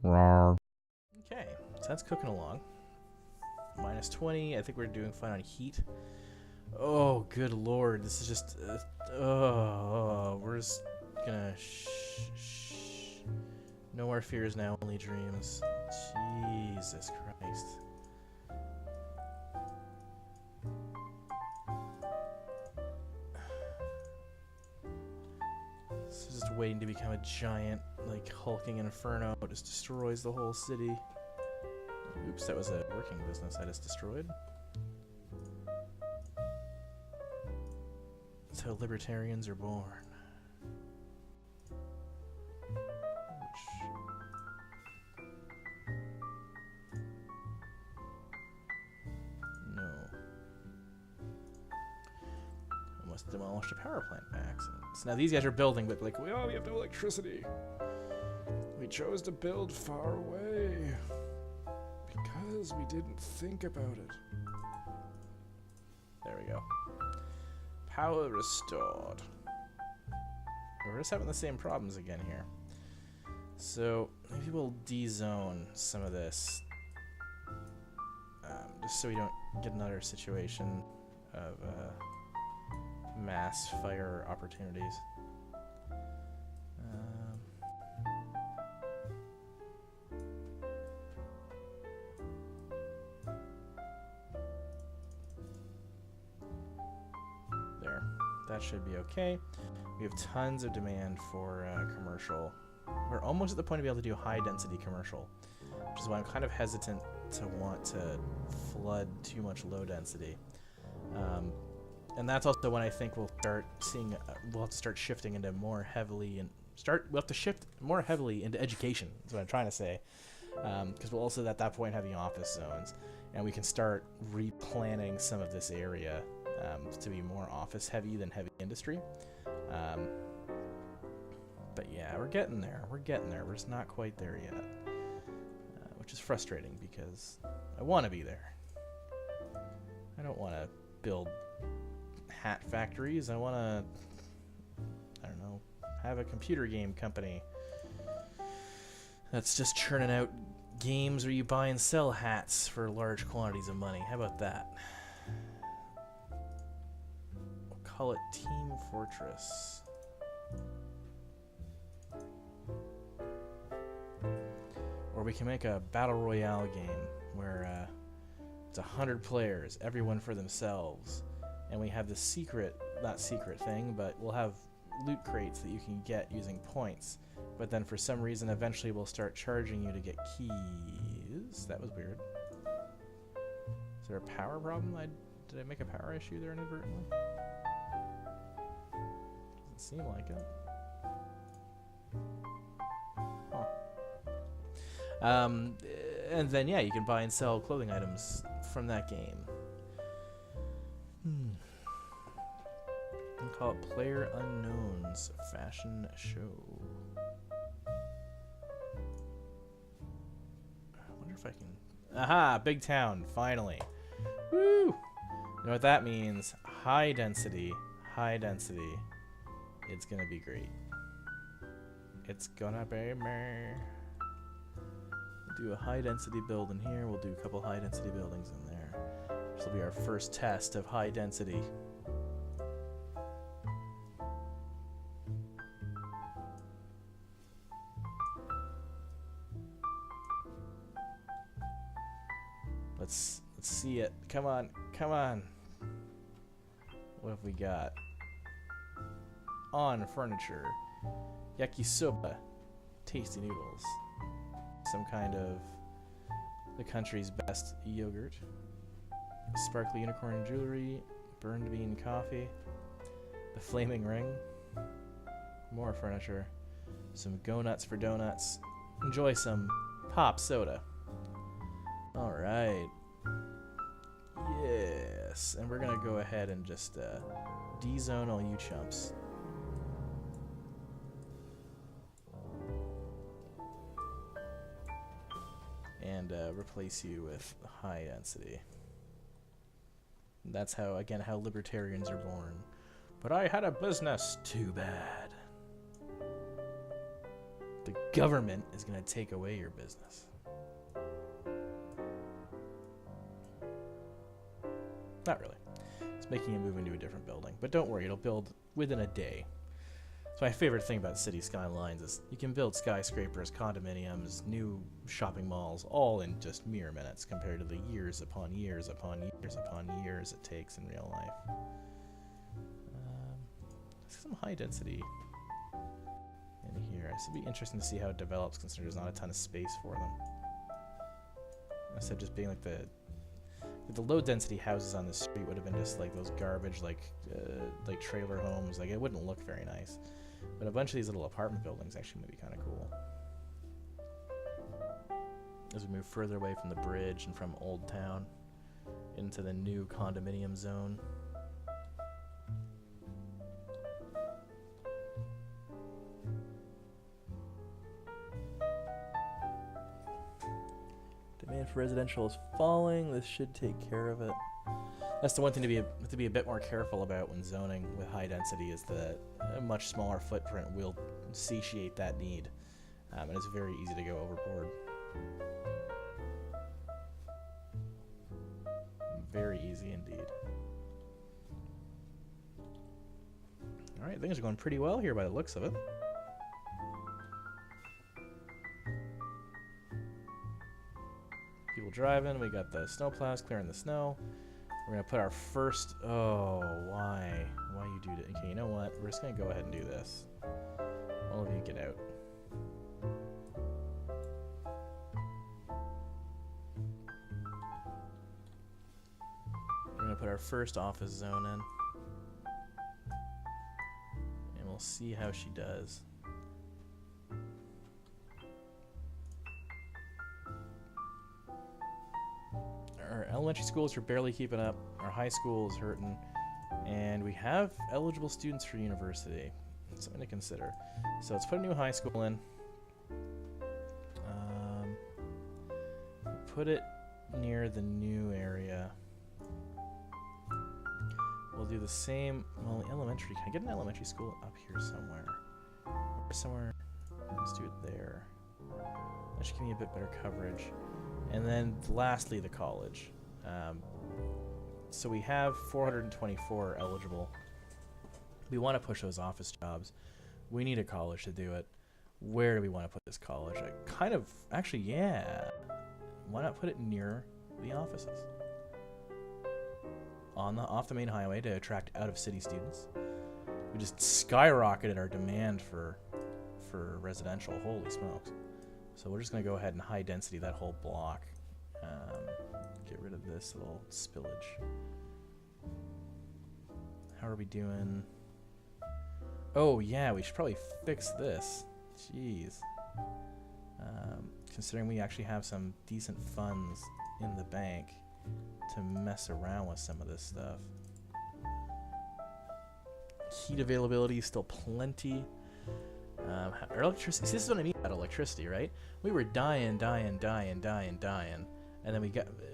Rawr. Okay, so that's cooking along. Minus 20. I think we're doing fine on heat. Oh, good lord. This is just... we're just gonna... No more fears now, only dreams. Jesus Christ. This is just waiting to become a giant, like, hulking inferno. It just destroys the whole city. Oops, that was a working business I just destroyed. That's how libertarians are born. No. Almost demolished a power plant by accident. So now these guys are building, but like, we have no electricity. We chose to build far away because we didn't think about it. There we go. Power restored. We're just having the same problems again here. So maybe we'll de-zone some of this, just so we don't get another situation of mass fire opportunities. There, that should be okay. We have tons of demand for commercial. We're almost at the point to be able to do high density commercial, which is why I'm kind of hesitant to want to flood too much low density. And that's also when I think we'll start seeing, we'll have to start shifting into more heavily we'll have to shift more heavily into education, is what I'm trying to say. Because we'll also at that point have the office zones, and we can start replanning some of this area to be more office heavy than heavy industry. But yeah, we're getting there. We're getting there. We're just not quite there yet, which is frustrating because I want to be there. I don't want to build hat factories. I want to, I don't know, have a computer game company that's just churning out games where you buy and sell hats for large quantities of money. How about that? We'll call it Team Fortress. Or we can make a battle royale game where it's 100 players, everyone for themselves, and we have this secret, not secret thing, but we'll have loot crates that you can get using points. But then for some reason, eventually we'll start charging you to get keys. That was weird. Is there a power problem? Did I make a power issue there inadvertently? Doesn't seem like it. And then, yeah, you can buy and sell clothing items from that game. We'll call it Player Unknown's Fashion Show. I wonder if I can... Aha! Big town, finally. Woo! You know what that means? High density. High density. It's gonna be great. It's gonna be me. Do a high density build in here. We'll do a couple high density buildings in there. This will be our first test of high density. Let's see it. Come on, come on. What have we got? On furniture. Yakisoba. Tasty noodles. Some kind of the country's best yogurt, sparkly unicorn jewelry, burned bean coffee, the flaming ring, more furniture, some go nuts for donuts, enjoy some pop soda. Alright, yes, and we're gonna go ahead and just de-zone all you chumps. And replace you with high density. That's how, again, how libertarians are born. But I had a business. Too bad. The government is going to take away your business. Not really. It's making you move into a different building. But don't worry, it'll build within a day. So my favorite thing about city skylines is you can build skyscrapers, condominiums, new shopping malls, all in just mere minutes compared to the years upon years upon years upon years it takes in real life. Some high density in here. This would be interesting to see how it develops considering there's not a ton of space for them. Instead of just being like the low density houses on the street would have been just like those garbage like trailer homes. Like it wouldn't look very nice. But a bunch of these little apartment buildings actually might be kind of cool. As we move further away from the bridge and from Old Town into the new condominium zone. Demand for residential is falling. This should take care of it. That's the one thing to be a bit more careful about when zoning with high density is that a much smaller footprint will satiate that need, and it's very easy to go overboard. Very easy indeed. All right, things are going pretty well here by the looks of it. People driving. We got the snowplows clearing the snow. We're going to put our first... Oh, why? Why you do that? Okay, you know what? We're just going to go ahead and do this. All of you get out. We're going to put our first office zone in. And we'll see how she does. Our elementary schools are barely keeping up. Our high school is hurting. And we have eligible students for university. Something to consider. So let's put a new high school in. Put it near the new area. We'll do the same. Well, elementary. Can I get an elementary school up here somewhere? Somewhere. Let's do it there. That should give me a bit better coverage. And then lastly, the college. So we have 424 eligible. We want to push those office jobs. We need a college to do it. Where do we want to put this college? Actually, yeah. Why not put it near the offices? Off the main highway to attract out-of-city students. We just skyrocketed our demand for residential. Holy smokes. So we're just going to go ahead and high density that whole block. Get rid of this little spillage. How are we doing? Oh yeah, we should probably fix this. Jeez. Considering we actually have some decent funds in the bank to mess around with some of this stuff. Heat availability is still plenty. Our electricity. See, this is what I mean about electricity, right? We were dying, and then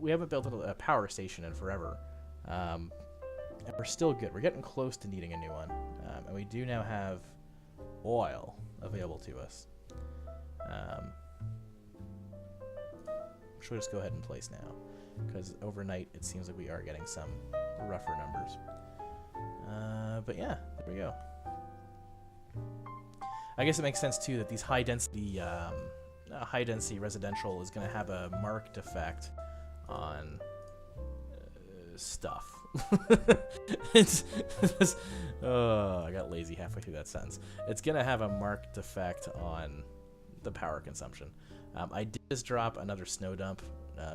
we haven't built a power station in forever, and we're still good. We're getting close to needing a new one, and we do now have oil available to us. Should we just go ahead and place now, because overnight it seems like we are getting some rougher numbers. But yeah, there we go. I guess it makes sense too that these high density residential is going to have a marked effect on stuff. I got lazy halfway through that sentence. It's going to have a marked effect on the power consumption. I did just drop another snow dump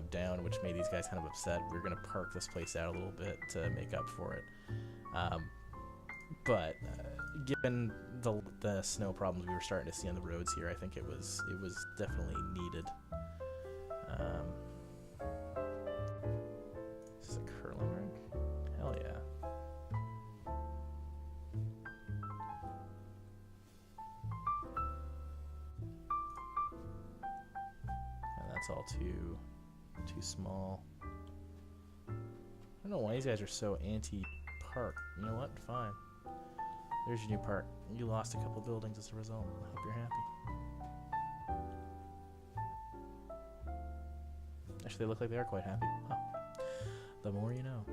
down, which made these guys kind of upset. We're going to park this place out a little bit to make up for it. But given the snow problems we were starting to see on the roads here, I think it was definitely needed. Is this a curling rink? Hell yeah. And that's all too small. I don't know why these guys are so anti-park. You know what? Fine. There's your new park. You lost a couple buildings as a result. I hope you're happy. Actually, they look like they are quite happy. Huh. The more you know.